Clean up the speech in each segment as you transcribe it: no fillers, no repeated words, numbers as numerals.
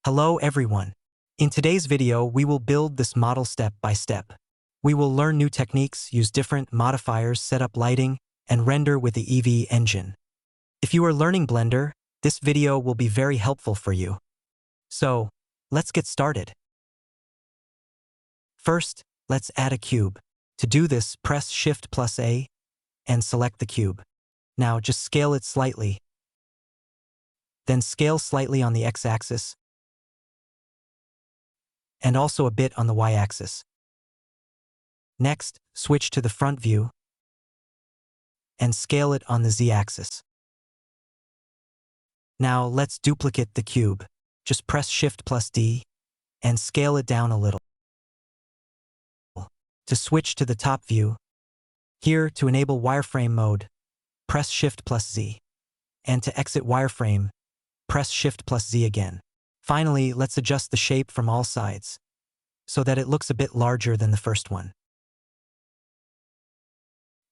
Hello everyone. In today's video, we will build this model step by step. We will learn new techniques, use different modifiers, set up lighting, and render with the EV engine. If you are learning Blender, this video will be very helpful for you. So, let's get started. First, let's add a cube. To do this, press Shift+A and select the cube. Now just scale it slightly. Then scale slightly on the x-axis and also a bit on the y-axis. Next, switch to the front view and scale it on the z-axis. Now let's duplicate the cube. Just press Shift+D and scale it down a little. To switch to the top view, here to enable wireframe mode, press Shift+Z. And to exit wireframe, press Shift+Z again. Finally, let's adjust the shape from all sides so that it looks a bit larger than the first one.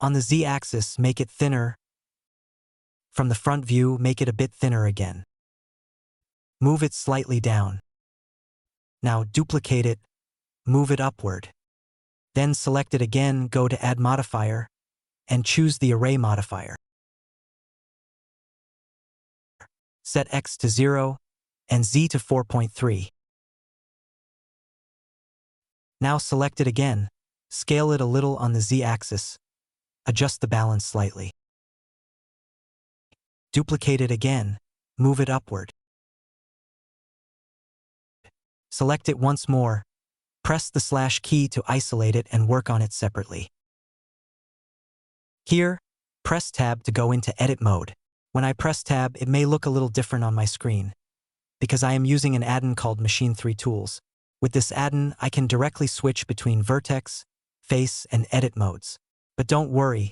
On the z-axis, make it thinner. From the front view, make it a bit thinner again. Move it slightly down. Now duplicate it, move it upward. Then select it again, go to Add Modifier, and choose the Array modifier. Set X to 0 and Z to 4.3. Now select it again, scale it a little on the Z-axis, adjust the balance slightly. Duplicate it again, move it upward. Select it once more, press the slash key to isolate it and work on it separately. Here, press Tab to go into edit mode. When I press Tab, it may look a little different on my screen, because I am using an add-in called Machine 3 Tools. With this add-in, I can directly switch between vertex, face, and edit modes. But don't worry,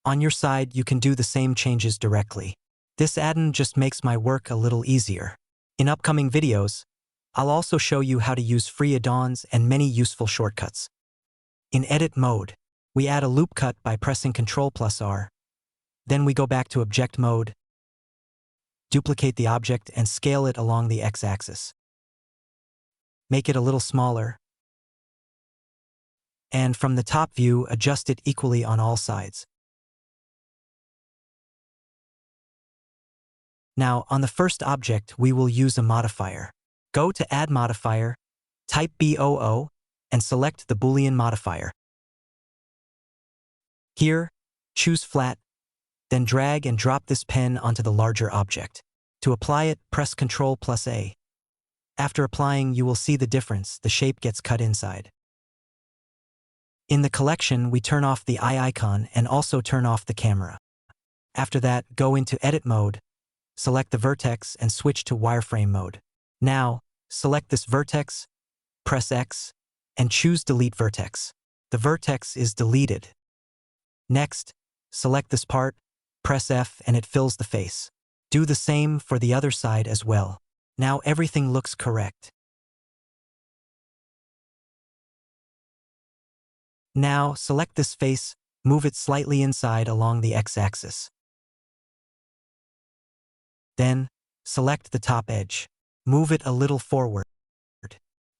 on your side you can do the same changes directly. This add-in just makes my work a little easier. In upcoming videos, I'll also show you how to use free add-ons and many useful shortcuts. In edit mode, we add a loop cut by pressing Ctrl+R. Then we go back to object mode, duplicate the object and scale it along the x-axis. Make it a little smaller. And from the top view, adjust it equally on all sides. Now, on the first object, we will use a modifier. Go to Add Modifier, type BOO, and select the Boolean modifier. Here, choose Flat, then drag and drop this pen onto the larger object. To apply it, press Ctrl+A. After applying, you will see the difference. The shape gets cut inside. In the collection, we turn off the eye icon and also turn off the camera. After that, go into Edit mode, select the vertex and switch to wireframe mode. Now, select this vertex, press X, and choose Delete Vertex. The vertex is deleted. Next, select this part, press F and it fills the face. Do the same for the other side as well. Now everything looks correct. Now select this face, move it slightly inside along the x-axis. Then, select the top edge. Move it a little forward.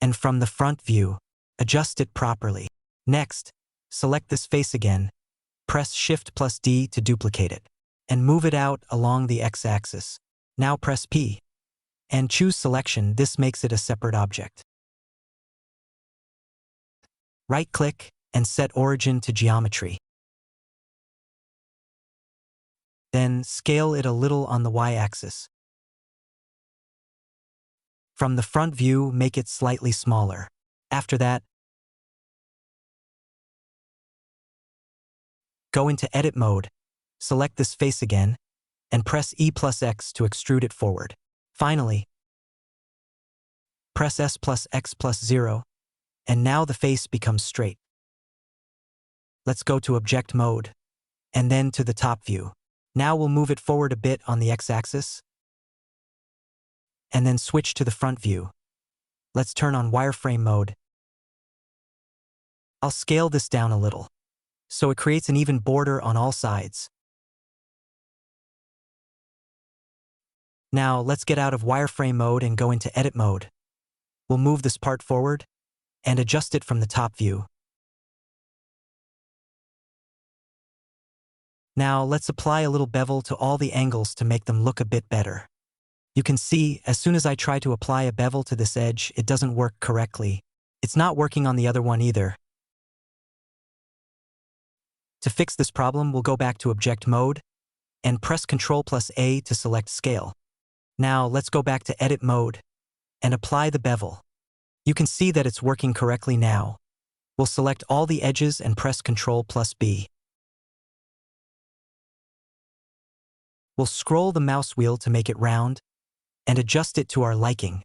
And from the front view, adjust it properly. Next, select this face again, press Shift+D to duplicate it, and move it out along the x-axis. Now press P and choose Selection. This makes it a separate object. Right-click and set Origin to Geometry. Then scale it a little on the y-axis. From the front view, make it slightly smaller. After that, go into Edit mode, select this face again, and press E+X to extrude it forward. Finally, press S+X+0, and now the face becomes straight. Let's go to Object mode, and then to the top view. Now we'll move it forward a bit on the x-axis, and then switch to the front view. Let's turn on wireframe mode. I'll scale this down a little, so it creates an even border on all sides. Now let's get out of wireframe mode and go into edit mode. We'll move this part forward and adjust it from the top view. Now let's apply a little bevel to all the angles to make them look a bit better. You can see, as soon as I try to apply a bevel to this edge, it doesn't work correctly. It's not working on the other one either. To fix this problem, we'll go back to Object Mode and press Ctrl+A to select Scale. Now let's go back to Edit Mode and apply the bevel. You can see that it's working correctly now. We'll select all the edges and press Ctrl+B. We'll scroll the mouse wheel to make it round and adjust it to our liking.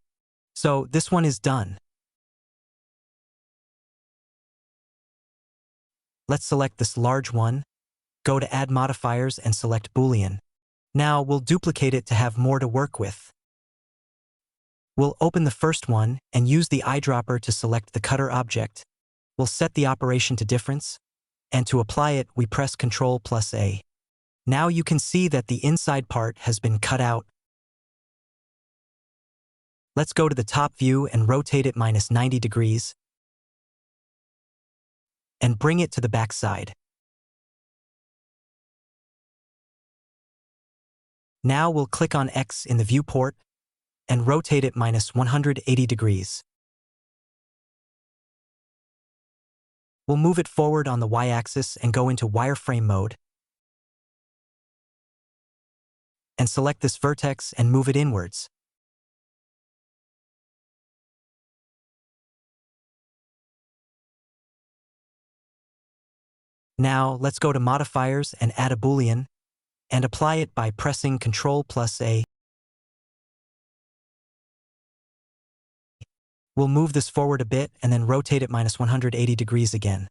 So this one is done. Let's select this large one, go to Add Modifiers and select Boolean. Now we'll duplicate it to have more to work with. We'll open the first one and use the eyedropper to select the cutter object. We'll set the operation to difference, and to apply it, we press Ctrl+A. Now you can see that the inside part has been cut out. Let's go to the top view and rotate it -90 degrees and bring it to the back side. Now we'll click on X in the viewport and rotate it -180 degrees. We'll move it forward on the Y-axis and go into wireframe mode and select this vertex and move it inwards. Now let's go to Modifiers and add a Boolean and apply it by pressing Ctrl+A. We'll move this forward a bit and then rotate it -180 degrees again.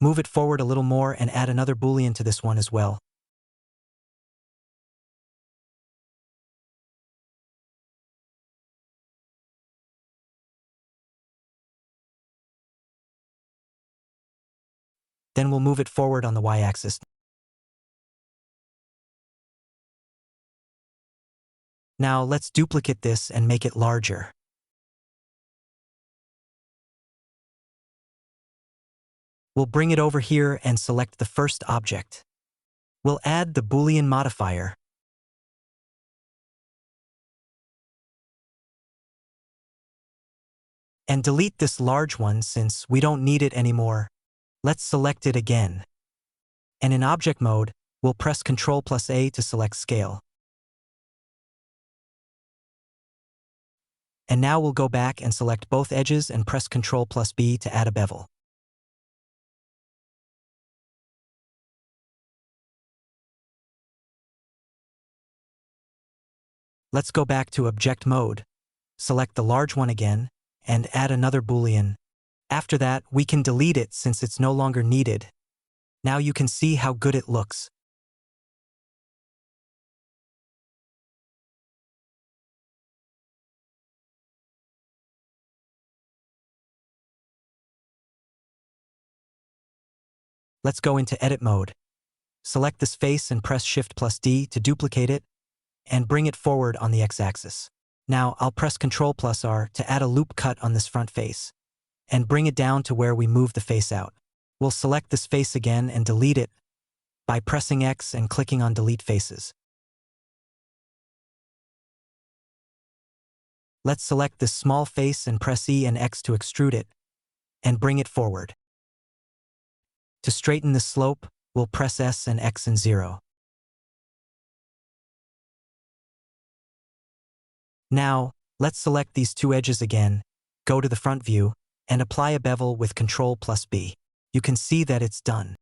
Move it forward a little more and add another Boolean to this one as well. Then we'll move it forward on the Y-axis. Now let's duplicate this and make it larger. We'll bring it over here and select the first object. We'll add the Boolean modifier. And delete this large one since we don't need it anymore. Let's select it again. And in object mode, we'll press Ctrl+A to select scale. And now we'll go back and select both edges and press Ctrl+B to add a bevel. Let's go back to Object Mode, select the large one again, and add another Boolean. After that, we can delete it since it's no longer needed. Now you can see how good it looks. Let's go into Edit Mode. Select this face and press Shift+D to duplicate it and bring it forward on the X-axis. Now I'll press Ctrl+R to add a loop cut on this front face and bring it down to where we move the face out. We'll select this face again and delete it by pressing X and clicking on Delete Faces. Let's select this small face and press E and X to extrude it and bring it forward. To straighten the slope, we'll press S and X and 0. Now, let's select these two edges again, go to the front view, and apply a bevel with Ctrl+B. You can see that it's done.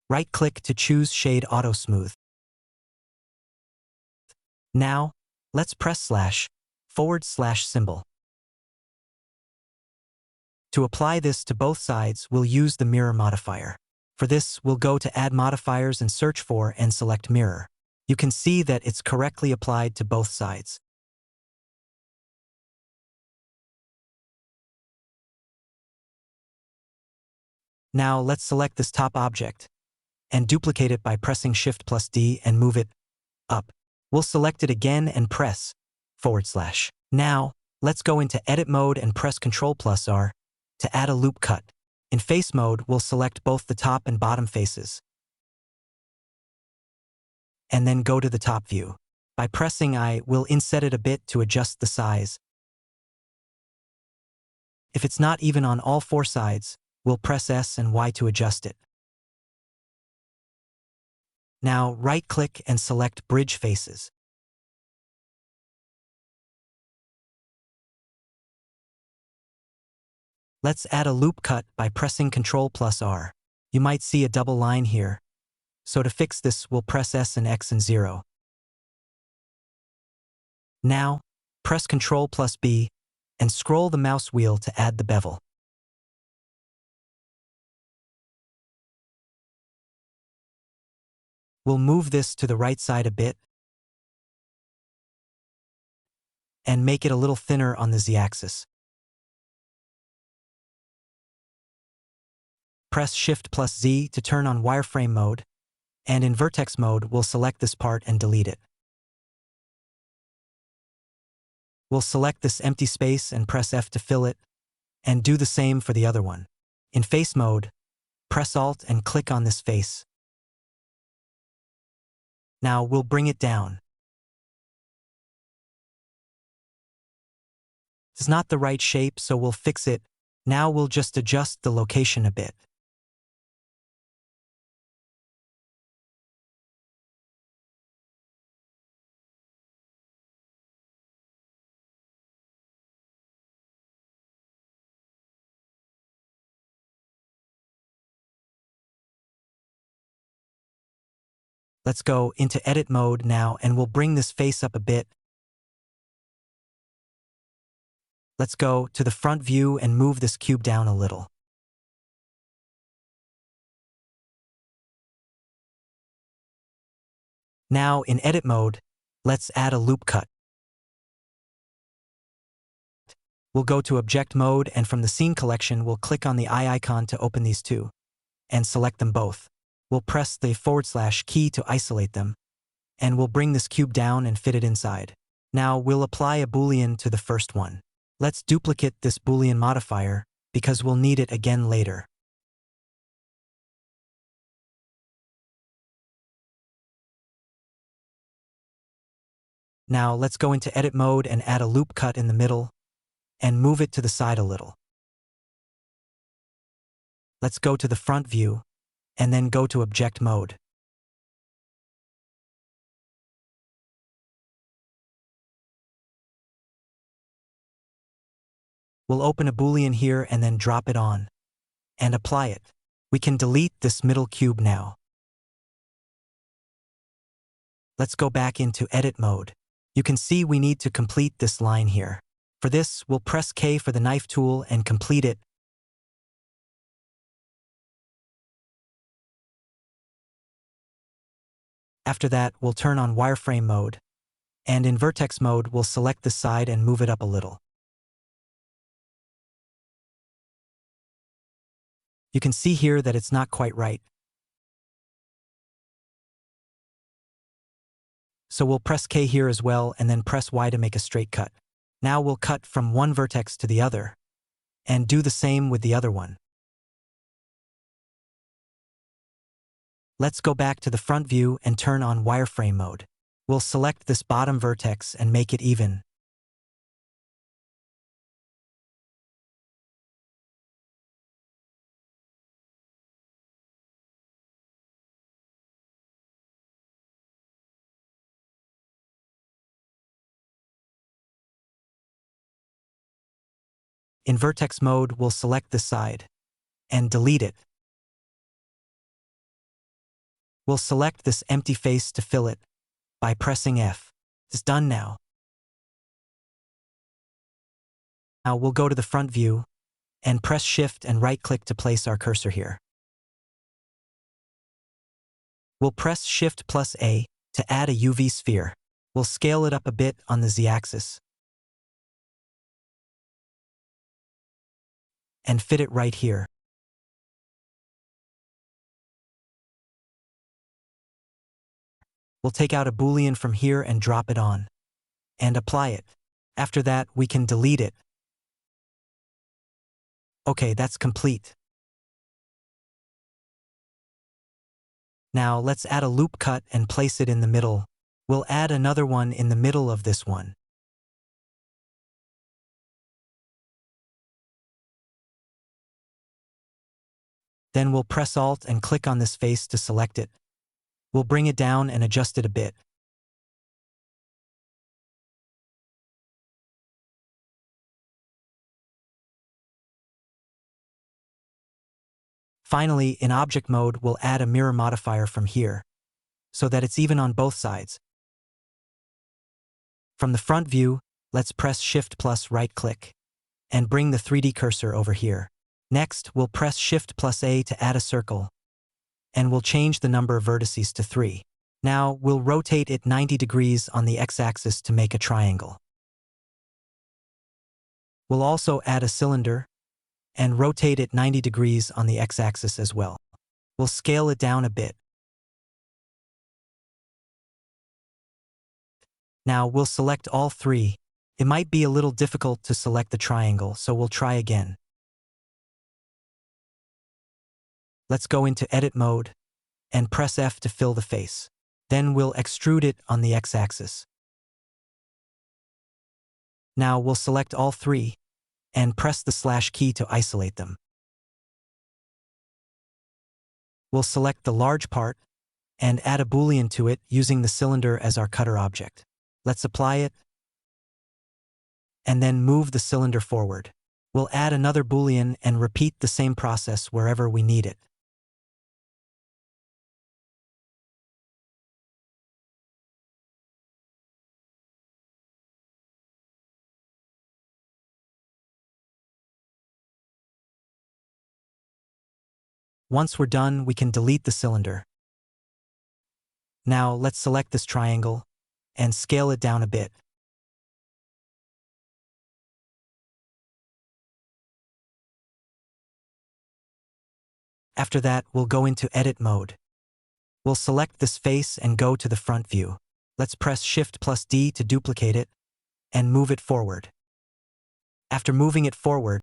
Right-click to choose Shade Auto Smooth. Now, let's press // symbol. To apply this to both sides, we'll use the Mirror modifier. For this, we'll go to Add Modifiers and search for and select Mirror. You can see that it's correctly applied to both sides. Now let's select this top object and duplicate it by pressing Shift plus D and move it up. We'll select it again and press /. Now, let's go into Edit mode and press Ctrl plus R to add a loop cut. In Face mode, we'll select both the top and bottom faces, and then go to the top view. By pressing I, we'll inset it a bit to adjust the size. If it's not even on all four sides, we'll press S and Y to adjust it. Now right-click and select Bridge Faces. Let's add a loop cut by pressing Ctrl plus R. You might see a double line here, so to fix this we'll press S and X and 0. Now, press Ctrl plus B and scroll the mouse wheel to add the bevel. We'll move this to the right side a bit and make it a little thinner on the Z-axis. Press Shift plus Z to turn on wireframe mode, and in vertex mode we'll select this part and delete it. We'll select this empty space and press F to fill it, and do the same for the other one. In Face mode, press Alt and click on this face. Now we'll bring it down. It's not the right shape, so we'll fix it. Now we'll just adjust the location a bit. Let's go into Edit mode now and we'll bring this face up a bit. Let's go to the front view and move this cube down a little. Now in Edit mode, let's add a loop cut. We'll go to Object mode and from the Scene collection we'll click on the eye icon to open these two, and select them both. We'll press the / key to isolate them, and we'll bring this cube down and fit it inside. Now we'll apply a Boolean to the first one. Let's duplicate this Boolean modifier, because we'll need it again later. Now let's go into Edit mode and add a loop cut in the middle, and move it to the side a little. Let's go to the front view, and then go to Object mode. We'll open a Boolean here and then drop it on, and apply it. We can delete this middle cube now. Let's go back into Edit mode. You can see we need to complete this line here. For this, we'll press K for the knife tool and complete it. After that, we'll turn on wireframe mode, and in vertex mode, we'll select the side and move it up a little. You can see here that it's not quite right. So we'll press K here as well and then press Y to make a straight cut. Now we'll cut from one vertex to the other, and do the same with the other one. Let's go back to the front view and turn on wireframe mode. We'll select this bottom vertex and make it even. In vertex mode, we'll select the side and delete it. We'll select this empty face to fill it by pressing F. It's done now. Now we'll go to the front view and press Shift and right-click to place our cursor here. We'll press Shift plus A to add a UV sphere. We'll scale it up a bit on the Z-axis and fit it right here. We'll take out a Boolean from here and drop it on. And apply it. After that, we can delete it. Okay, that's complete. Now let's add a loop cut and place it in the middle. We'll add another one in the middle of this one. Then we'll press Alt and click on this face to select it. We'll bring it down and adjust it a bit. Finally, in object mode, we'll add a mirror modifier from here, so that it's even on both sides. From the front view, let's press Shift plus right-click, and bring the 3D cursor over here. Next, we'll press Shift plus A to add a circle, and we'll change the number of vertices to 3. Now, we'll rotate it 90 degrees on the x-axis to make a triangle. We'll also add a cylinder, and rotate it 90 degrees on the x-axis as well. We'll scale it down a bit. Now we'll select all three. It might be a little difficult to select the triangle, so we'll try again. Let's go into Edit mode, and press F to fill the face. Then we'll extrude it on the x-axis. Now we'll select all three, and press the slash key to isolate them. We'll select the large part, and add a Boolean to it using the cylinder as our cutter object. Let's apply it, and then move the cylinder forward. We'll add another Boolean and repeat the same process wherever we need it. Once we're done, we can delete the cylinder. Now let's select this triangle and scale it down a bit. After that, we'll go into Edit mode. We'll select this face and go to the front view. Let's press Shift plus D to duplicate it and move it forward. After moving it forward,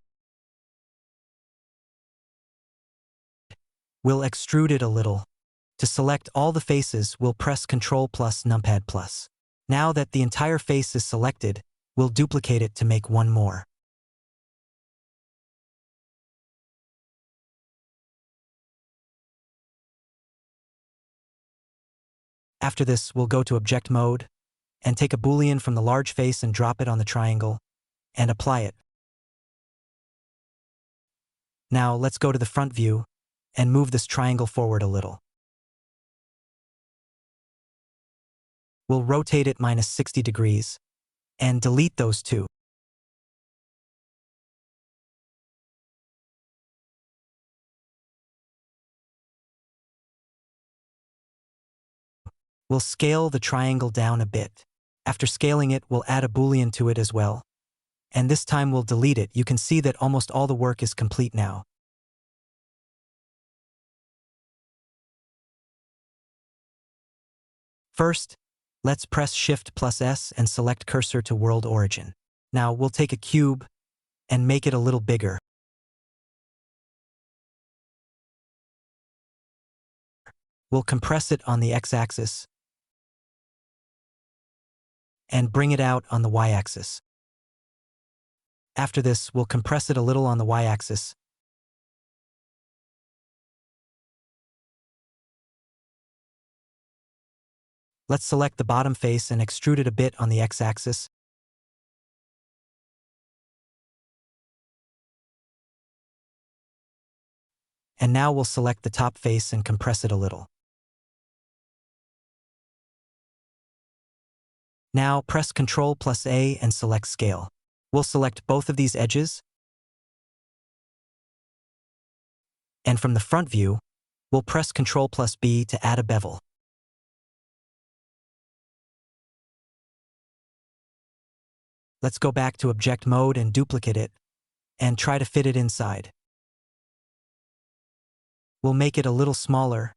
we'll extrude it a little. To select all the faces, we'll press Ctrl plus Numpad plus. Now that the entire face is selected, we'll duplicate it to make one more. After this, we'll go to Object mode, and take a Boolean from the large face and drop it on the triangle, and apply it. Now let's go to the front view, and move this triangle forward a little. We'll rotate it minus 60 degrees, and delete those two. We'll scale the triangle down a bit. After scaling it, we'll add a Boolean to it as well, and this time we'll delete it. You can see that almost all the work is complete now. First, let's press Shift plus S and select Cursor to World Origin. Now we'll take a cube and make it a little bigger. We'll compress it on the x-axis and bring it out on the y-axis. After this, we'll compress it a little on the y-axis. Let's select the bottom face and extrude it a bit on the x-axis. And now we'll select the top face and compress it a little. Now press Ctrl plus A and select Scale. We'll select both of these edges. And from the front view, we'll press Ctrl plus B to add a bevel. Let's go back to Object mode and duplicate it, and try to fit it inside. We'll make it a little smaller,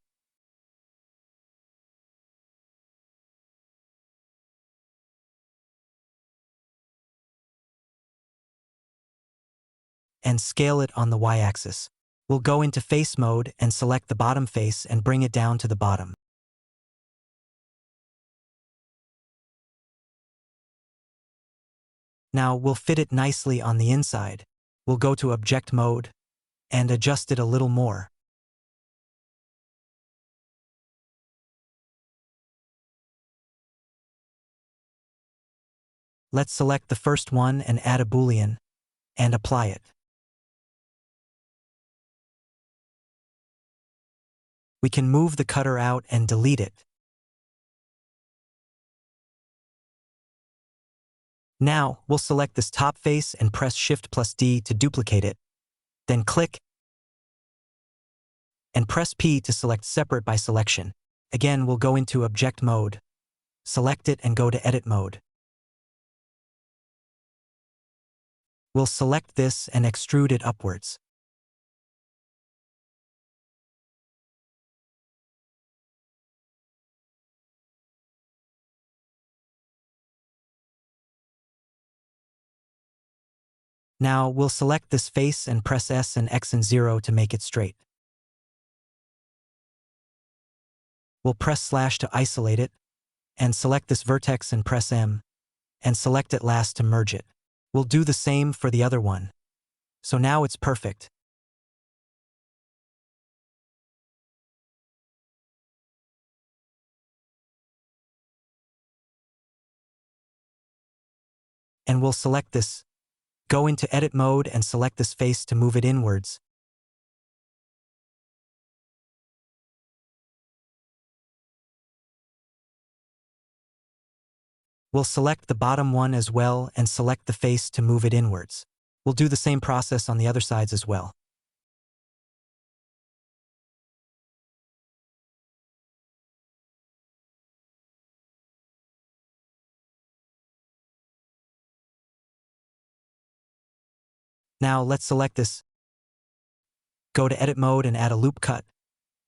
and scale it on the y-axis. We'll go into face mode and select the bottom face and bring it down to the bottom. Now we'll fit it nicely on the inside. We'll go to object mode and adjust it a little more. Let's select the first one and add a Boolean and apply it. We can move the cutter out and delete it. Now, we'll select this top face and press Shift+D to duplicate it. Then click and press P to select separate by selection. Again, we'll go into object mode, select it and go to edit mode. We'll select this and extrude it upwards. Now, we'll select this face and press S and X and 0 to make it straight. We'll press slash to isolate it, and select this vertex and press M, and select it last to merge it. We'll do the same for the other one. So now it's perfect. And we'll select this. Go into edit mode and select this face to move it inwards. We'll select the bottom one as well and select the face to move it inwards. We'll do the same process on the other sides as well. Now let's select this. Go to edit mode and add a loop cut,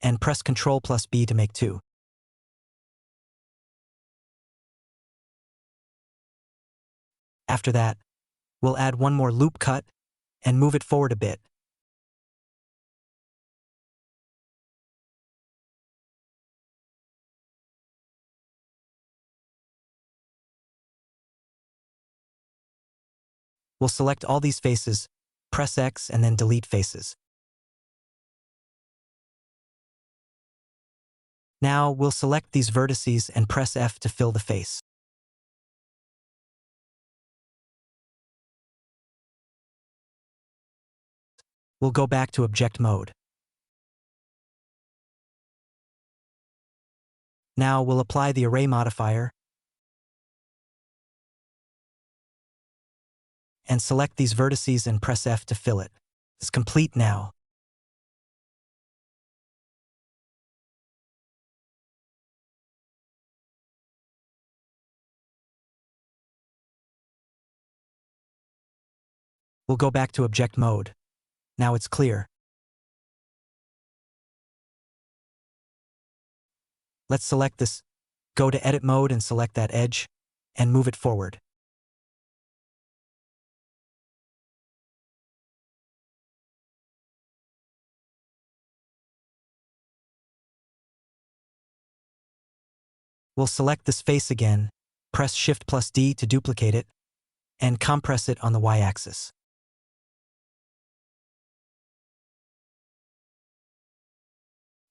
and press Ctrl+B to make two. After that, we'll add one more loop cut and move it forward a bit. We'll select all these faces, press X and then delete faces. Now we'll select these vertices and press F to fill the face. We'll go back to object mode. Now we'll apply the array modifier and select these vertices and press F to fill it. It's complete now. We'll go back to object mode. Now it's clear. Let's select this, go to edit mode and select that edge, and move it forward. We'll select this face again, press Shift+D to duplicate it, and compress it on the y-axis.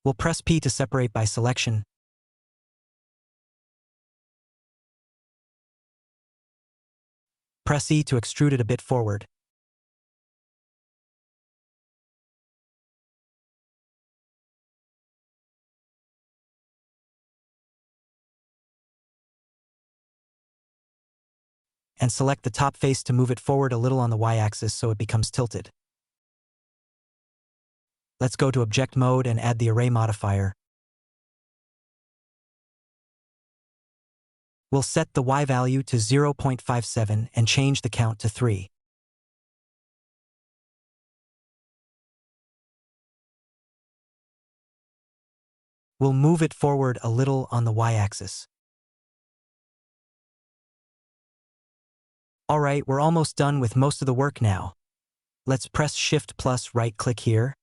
We'll press P to separate by selection. Press E to extrude it a bit forward. And select the top face to move it forward a little on the y-axis so it becomes tilted. Let's go to object mode and add the array modifier. We'll set the y value to 0.57 and change the count to 3. We'll move it forward a little on the y-axis. Alright, we're almost done with most of the work now. Let's press Shift plus right-click here,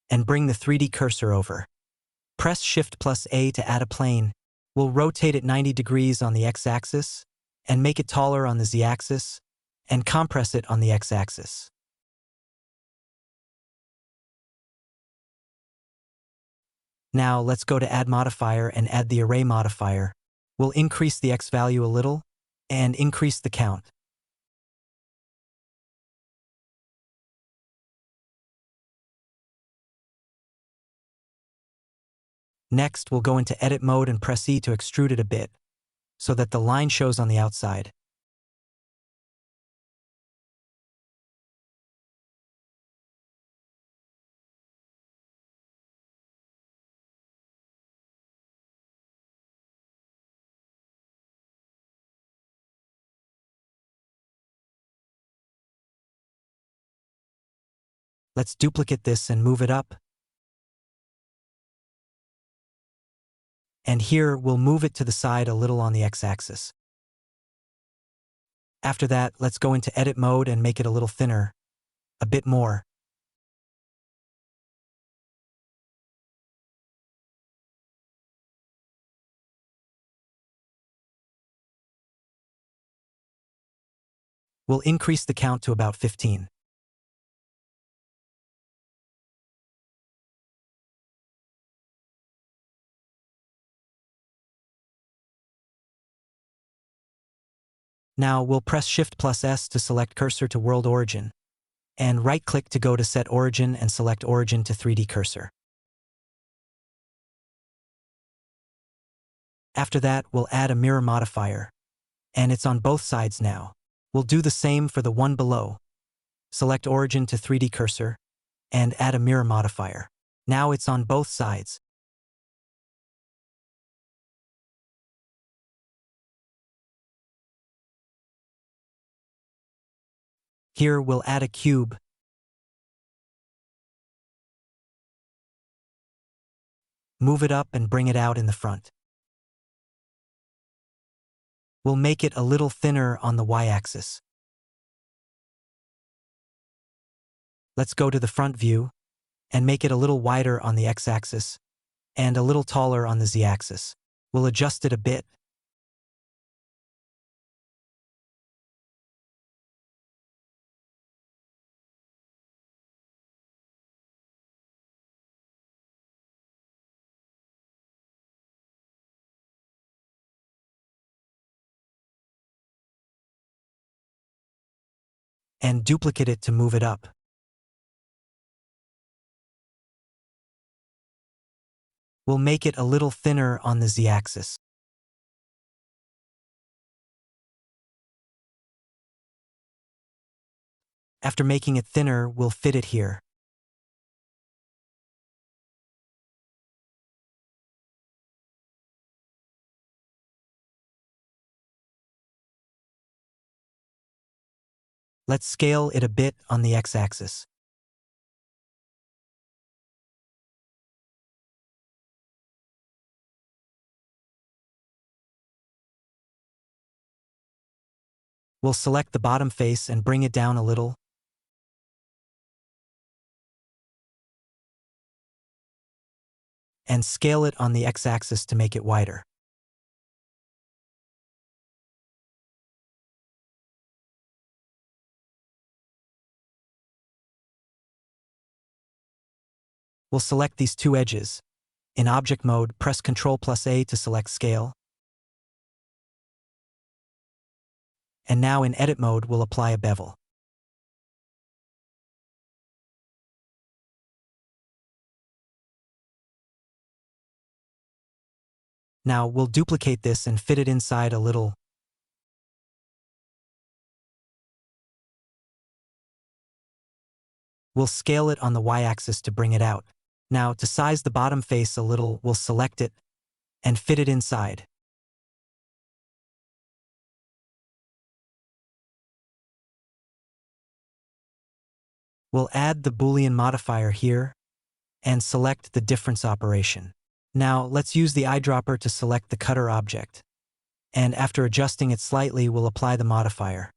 and bring the 3D cursor over. Press Shift plus A to add a plane. We'll rotate it 90 degrees on the X-axis, and make it taller on the Z-axis, and compress it on the X-axis. Now let's go to Add Modifier and add the Array modifier. We'll increase the X value a little, and increase the count. Next, we'll go into Edit mode and press E to extrude it a bit, so that the line shows on the outside. Let's duplicate this and move it up. And here, we'll move it to the side a little on the X-axis. After that, let's go into Edit mode and make it a little thinner, a bit more. We'll increase the count to about 15. Now we'll press Shift plus S to select Cursor to World Origin, and right-click to go to Set Origin and select Origin to 3D Cursor. After that, we'll add a mirror modifier, and it's on both sides now. We'll do the same for the one below. Select Origin to 3D Cursor, and add a mirror modifier. Now it's on both sides. Here we'll add a cube. Move it up and bring it out in the front. We'll make it a little thinner on the Y-axis. Let's go to the front view and make it a little wider on the X-axis and a little taller on the Z-axis. We'll adjust it a bit. And duplicate it to move it up. We'll make it a little thinner on the Z-axis. After making it thinner, we'll fit it here. Let's scale it a bit on the X-axis. We'll select the bottom face and bring it down a little. And scale it on the X-axis to make it wider. We'll select these two edges. In Object mode, press Ctrl plus A to select Scale. And now in Edit mode, we'll apply a bevel. Now we'll duplicate this and fit it inside a little. We'll scale it on the Y-axis to bring it out. Now, to size the bottom face a little, we'll select it and fit it inside. We'll add the Boolean modifier here and select the difference operation. Now, let's use the eyedropper to select the cutter object. And after adjusting it slightly, we'll apply the modifier.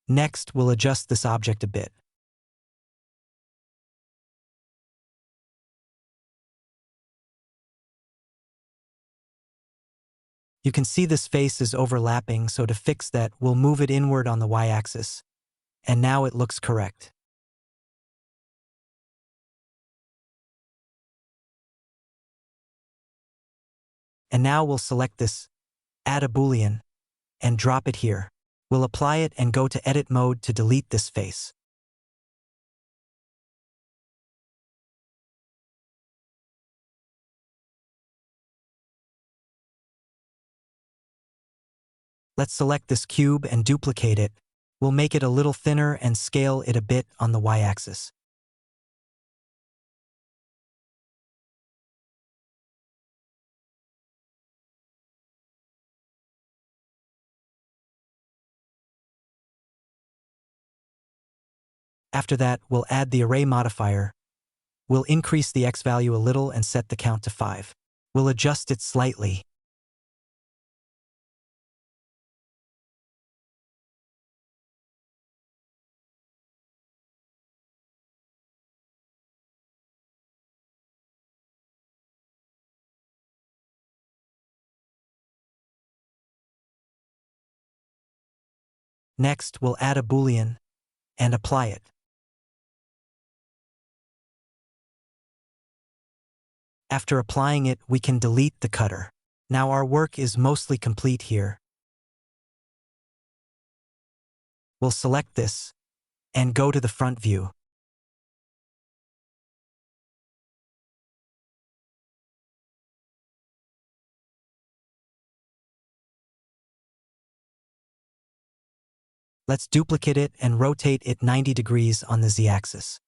Next, we'll adjust this object a bit. You can see this face is overlapping, so to fix that, we'll move it inward on the y-axis. And now it looks correct. And now we'll select this, add a Boolean, and drop it here. We'll apply it and go to Edit mode to delete this face. Let's select this cube and duplicate it. We'll make it a little thinner and scale it a bit on the y-axis. After that, we'll add the array modifier. We'll increase the x value a little and set the count to 5. We'll adjust it slightly. Next, we'll add a Boolean and apply it. After applying it, we can delete the cutter. Now our work is mostly complete here. We'll select this and go to the front view. Let's duplicate it and rotate it 90 degrees on the z-axis.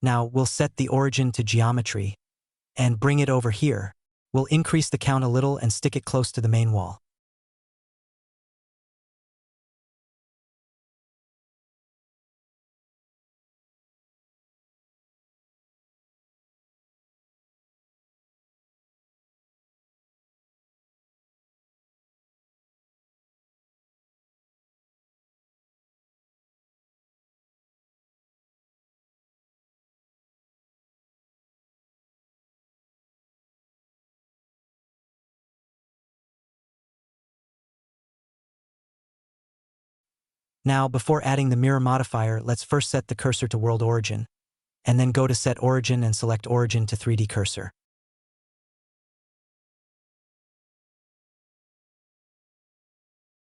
Now we'll set the origin to geometry and bring it over here. We'll increase the count a little and stick it close to the main wall. Now, before adding the mirror modifier, let's first set the cursor to world origin, and then go to Set Origin and select Origin to 3D Cursor.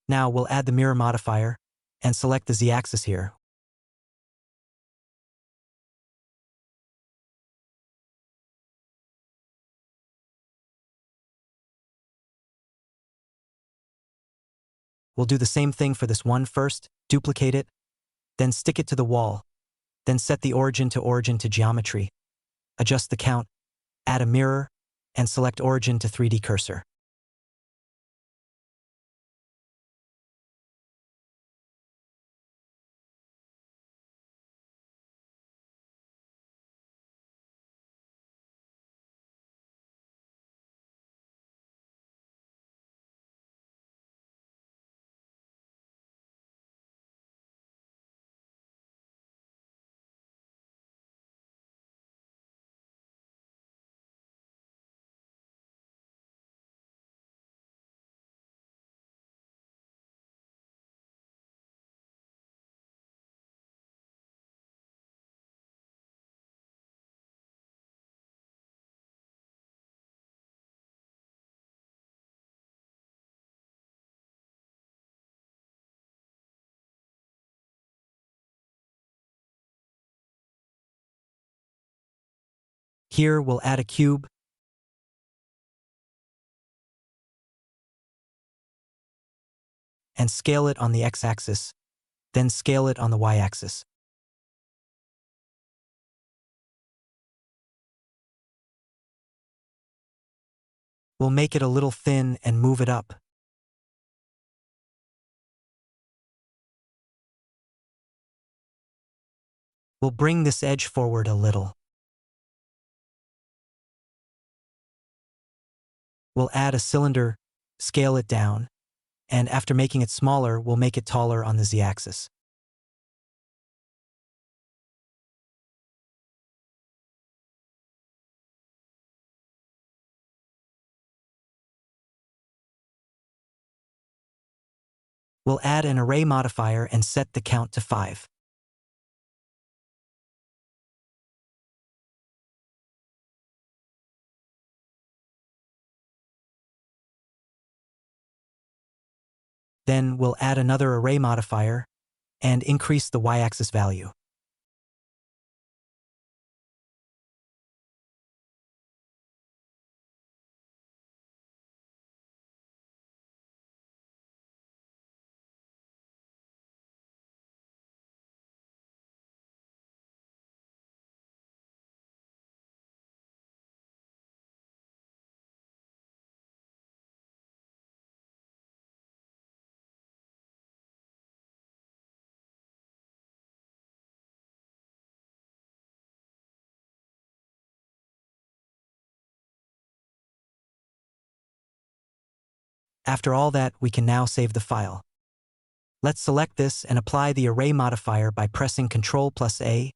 Now we'll add the mirror modifier and select the z-axis here. We'll do the same thing for this one first, duplicate it, then stick it to the wall, then set the origin to geometry, adjust the count, add a mirror, and select Origin to 3D Cursor. Here we'll add a cube, and scale it on the x-axis, then scale it on the y-axis. We'll make it a little thin and move it up. We'll bring this edge forward a little. We'll add a cylinder, scale it down, and after making it smaller, we'll make it taller on the z-axis. We'll add an array modifier and set the count to 5. Then we'll add another array modifier and increase the y-axis value. After all that, we can now save the file. Let's select this and apply the array modifier by pressing Ctrl+A,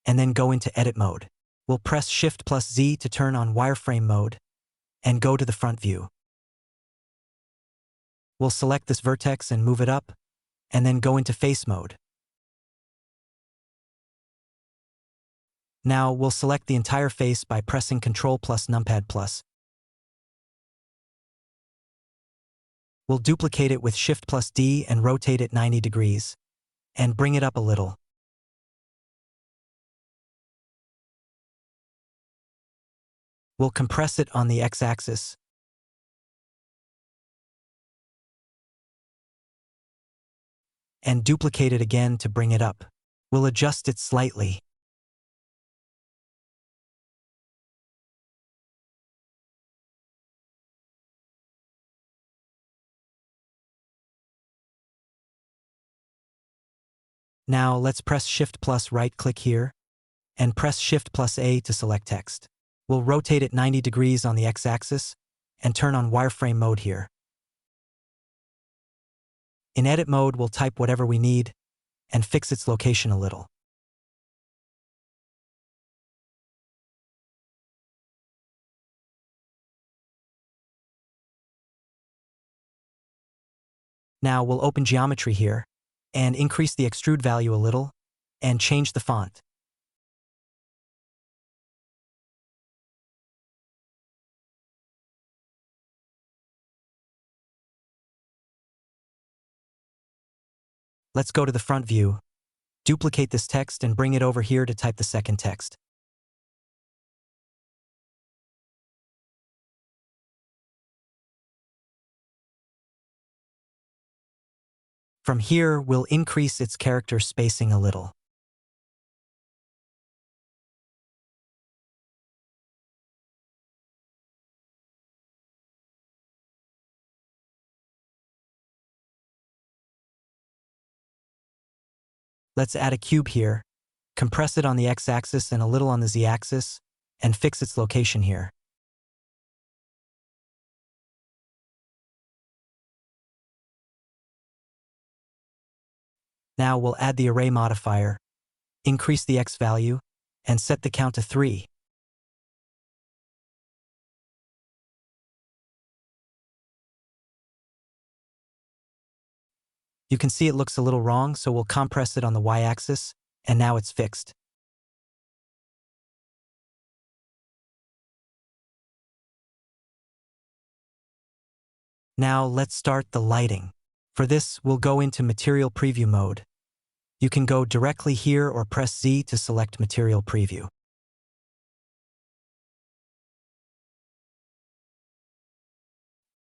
and then go into edit mode. We'll press Shift+Z to turn on wireframe mode, and go to the front view. We'll select this vertex and move it up, and then go into face mode. Now we'll select the entire face by pressing Ctrl+Numpad+. We'll duplicate it with Shift+D and rotate it 90 degrees, and bring it up a little. We'll compress it on the x-axis, and duplicate it again to bring it up. We'll adjust it slightly. Now let's press Shift+ right-click here, and press Shift+A to select text. We'll rotate it 90 degrees on the x-axis, and turn on wireframe mode here. In edit mode, we'll type whatever we need, and fix its location a little. Now we'll open geometry here, and increase the extrude value a little, and change the font. Let's go to the front view, duplicate this text and bring it over here to type the second text. From here, we'll increase its character spacing a little. Let's add a cube here, compress it on the x-axis and a little on the z-axis, and fix its location here. Now we'll add the array modifier, increase the x value, and set the count to 3. You can see it looks a little wrong, so we'll compress it on the y-axis, and now it's fixed. Now let's start the lighting. For this, we'll go into Material Preview mode. You can go directly here or press Z to select Material Preview.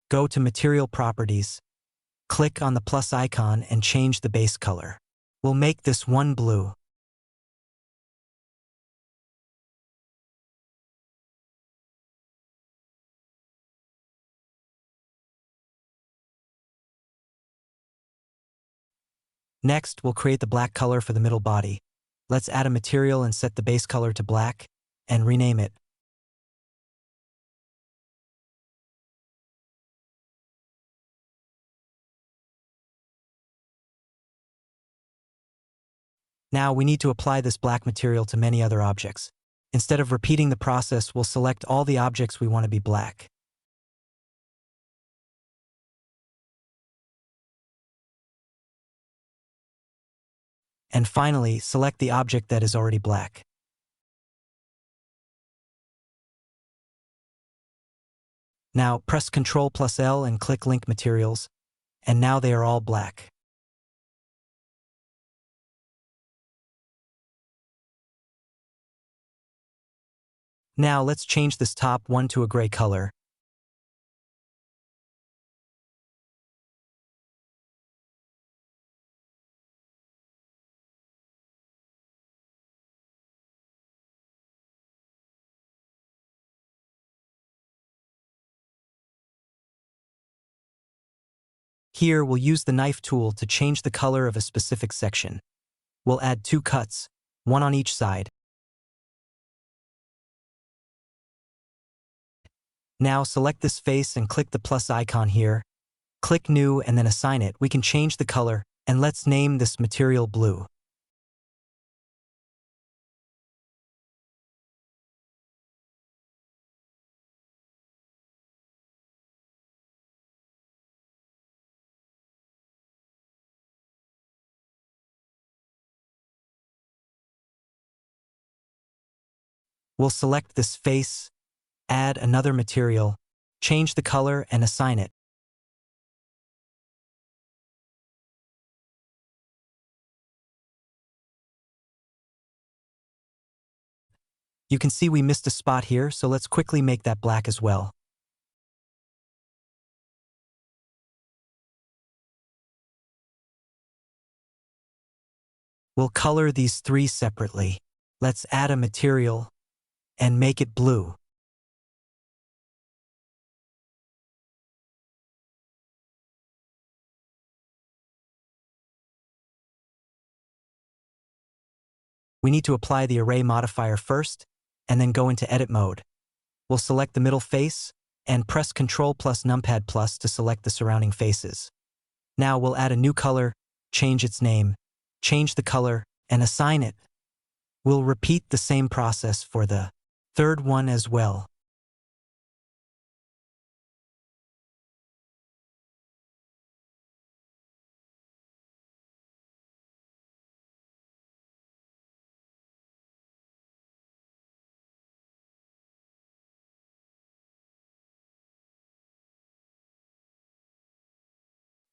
Go to Material Properties, click on the plus icon and change the base color. We'll make this one blue. Next, we'll create the black color for the middle body. Let's add a material and set the base color to black, and rename it. Now we need to apply this black material to many other objects. Instead of repeating the process, we'll select all the objects we want to be black. And finally, select the object that is already black. Now press Ctrl+L and click Link Materials, and now they are all black. Now let's change this top one to a gray color. Here, we'll use the knife tool to change the color of a specific section. We'll add 2 cuts, one on each side. Now select this face and click the plus icon here. Click New and then assign it. We can change the color, and let's name this material blue. We'll select this face, add another material, change the color and assign it. You can see we missed a spot here, so let's quickly make that black as well. We'll color these 3 separately. Let's add a material and make it blue. We need to apply the array modifier first, and then go into edit mode. We'll select the middle face, and press Ctrl plus numpad plus to select the surrounding faces. Now we'll add a new color, change its name, change the color, and assign it. We'll repeat the same process for the third one as well.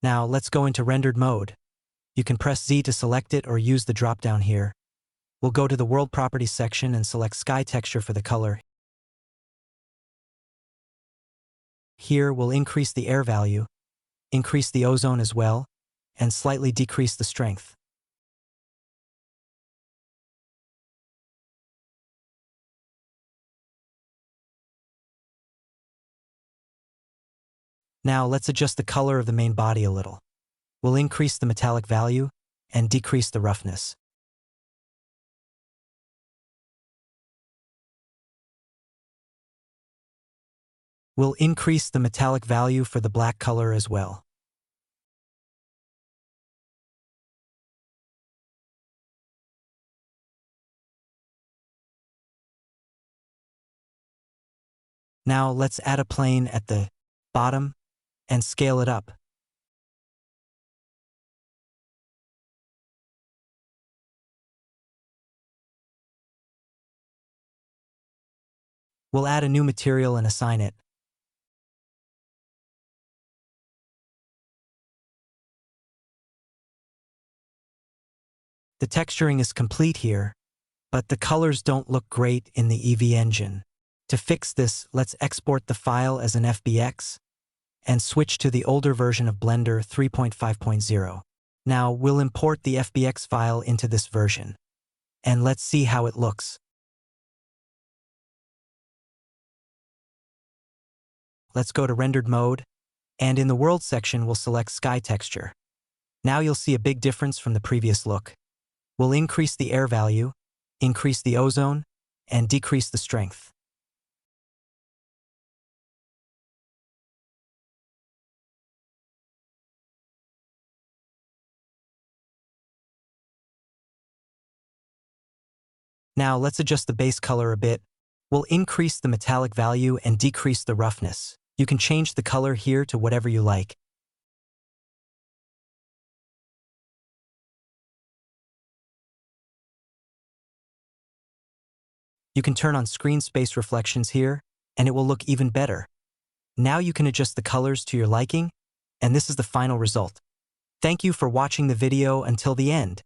Now let's go into rendered mode. You can press Z to select it or use the drop-down here. We'll go to the World Properties section and select Sky Texture for the color. Here we'll increase the air value, increase the ozone as well, and slightly decrease the strength. Now let's adjust the color of the main body a little. We'll increase the metallic value and decrease the roughness. We'll increase the metallic value for the black color as well. Now let's add a plane at the bottom and scale it up. We'll add a new material and assign it. The texturing is complete here, but the colors don't look great in the EV engine. To fix this, let's export the file as an FBX and switch to the older version of Blender 3.5.0. Now we'll import the FBX file into this version, and let's see how it looks. Let's go to rendered mode, and in the world section we'll select Sky Texture. Now you'll see a big difference from the previous look. We'll increase the air value, increase the ozone, and decrease the strength. Now let's adjust the base color a bit. We'll increase the metallic value and decrease the roughness. You can change the color here to whatever you like. You can turn on screen space reflections here, and it will look even better. Now you can adjust the colors to your liking, and this is the final result. Thank you for watching the video until the end.